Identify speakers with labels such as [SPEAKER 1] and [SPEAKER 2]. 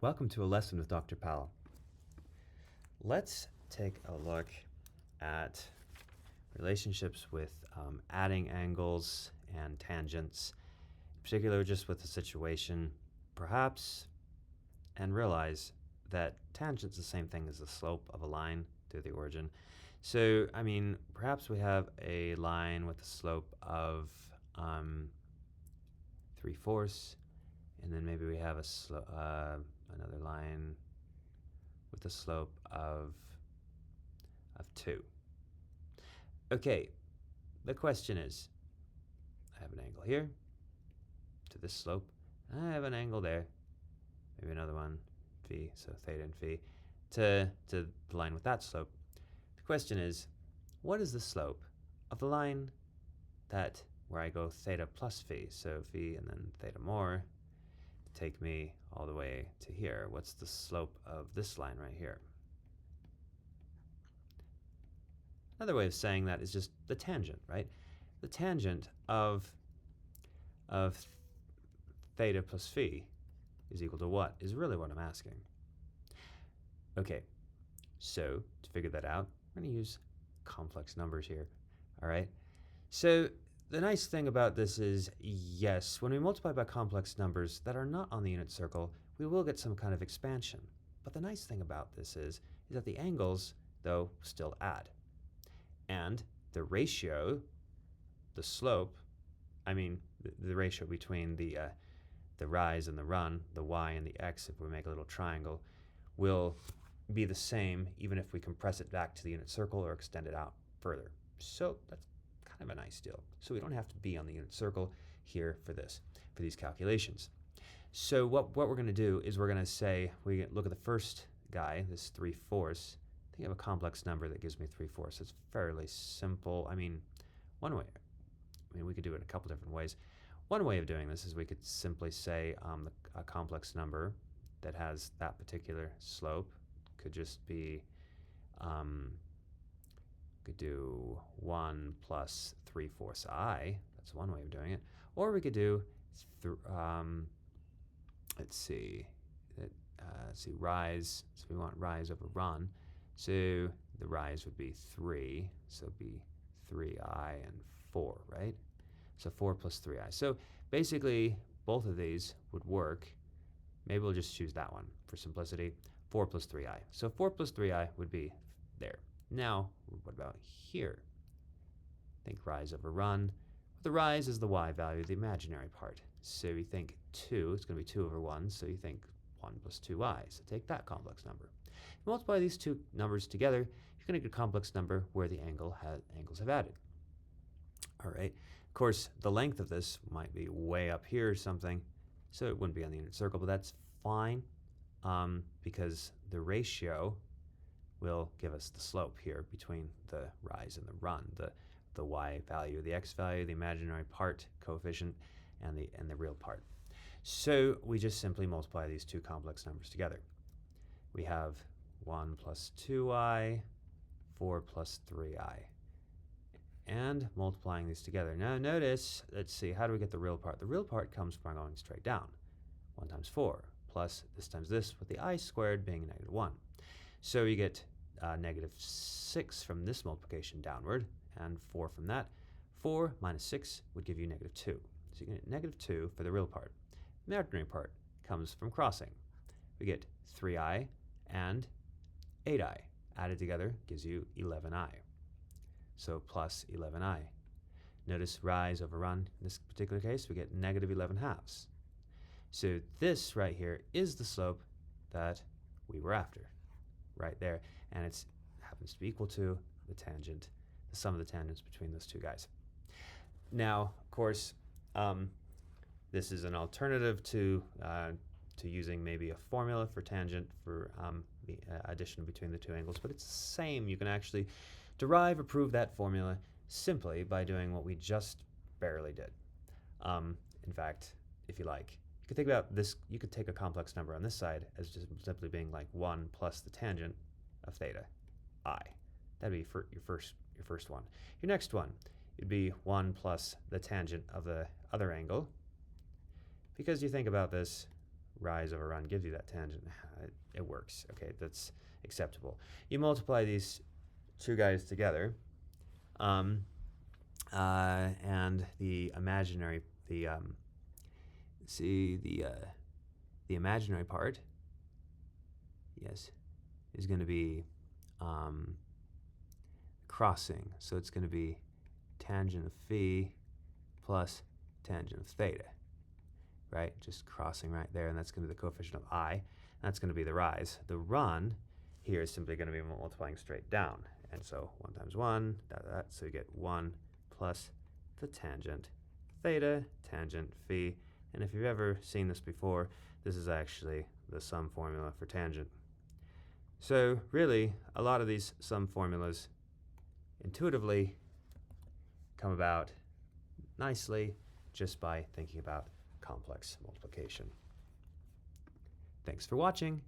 [SPEAKER 1] Welcome to a lesson with Dr. Powell. Let's take a look at relationships with adding angles and tangents, in particular just with the situation, perhaps, and realize that tangent's the same thing as the slope of a line through the origin. So, perhaps we have a line with a slope of 3/4, and then maybe we have another line with a slope of 2. Okay, the question is, I have an angle here to this slope. I have an angle there, maybe another one, phi, so theta and phi, to the line with that slope. The question is, what is the slope of the line where I go theta plus phi, so phi and then theta more, take me all the way to here? What's the slope of this line right here? Another way of saying that is just the tangent, right? The tangent of theta plus phi is equal to what is really what I'm asking. Okay, so to figure that out, we're going to use complex numbers here, all right? So the nice thing about this is, yes, when we multiply by complex numbers that are not on the unit circle, we will get some kind of expansion. But the nice thing about this is that the angles, though, still add. And the ratio, the slope, the ratio between the rise and the run, the y and the x, if we make a little triangle, will be the same even if we compress it back to the unit circle or extend it out further. So that's kind of a nice deal. So we don't have to be on the unit circle here for these calculations. So what we're going to do is we're going to say, we look at the first guy, this 3/4. Think of a complex number that gives me 3/4. It's fairly simple. One way, we could do it a couple different ways. One way of doing this is we could simply say a complex number that has that particular slope could just be, could do 1 plus 3/4 I. That's one way of doing it. Or we could do, rise. So we want rise over run. So the rise would be 3. So it'd be 3i and 4, right? So 4 plus 3i. So basically, both of these would work. Maybe we'll just choose that one for simplicity. 4 plus 3i. So 4 plus 3i would be there. Now, what about here? Think rise over run. The rise is the y value, the imaginary part. So you think 2, it's going to be 2 over 1, so you think 1 plus 2i. So take that complex number. You multiply these two numbers together, you're going to get a complex number where the angles have added. All right. Of course, the length of this might be way up here or something, so it wouldn't be on the unit circle, but that's fine because the ratio will give us the slope here between the rise and the run, the y value, the x value, the imaginary part coefficient, and the real part. So we just simply multiply these two complex numbers together. We have 1 plus 2i, 4 plus 3i. And multiplying these together. Now notice, let's see, how do we get the real part? The real part comes by going straight down. 1 times 4 plus this times this, with the I squared being -1. So you get -6 from this multiplication downward, and 4 from that. 4 minus 6 would give you -2. So you get -2 for the real part. The imaginary part comes from crossing. We get 3i and 8i. Added together gives you 11i. So plus 11i. Notice rise over run. In this particular case, we get -11/2. So this right here is the slope that we were after, right there. And it happens to be equal to the tangent, the sum of the tangents between those two guys. Now, of course, this is an alternative to using maybe a formula for tangent for the addition between the two angles, but it's the same. You can actually derive or prove that formula simply by doing what we just barely did. In fact, if you like, you could think about this. You could take a complex number on this side as just simply being like 1 plus the tangent of theta I. That'd be your first one. Your next one, it'd be 1 plus the tangent of the other angle. Because you think about this, rise over run gives you that tangent. It works. Okay, that's acceptable. You multiply these two guys together, and the imaginary, the imaginary part, yes, is going to be crossing. So it's going to be tangent of phi plus tangent of theta, right? Just crossing right there, and that's going to be the coefficient of I. And that's going to be the rise. The run here is simply going to be multiplying straight down. And so 1 times 1, so you get 1 plus the tangent theta, tangent phi. And if you've ever seen this before, this is actually the sum formula for tangent. So really, a lot of these sum formulas intuitively come about nicely just by thinking about complex multiplication. Thanks for watching.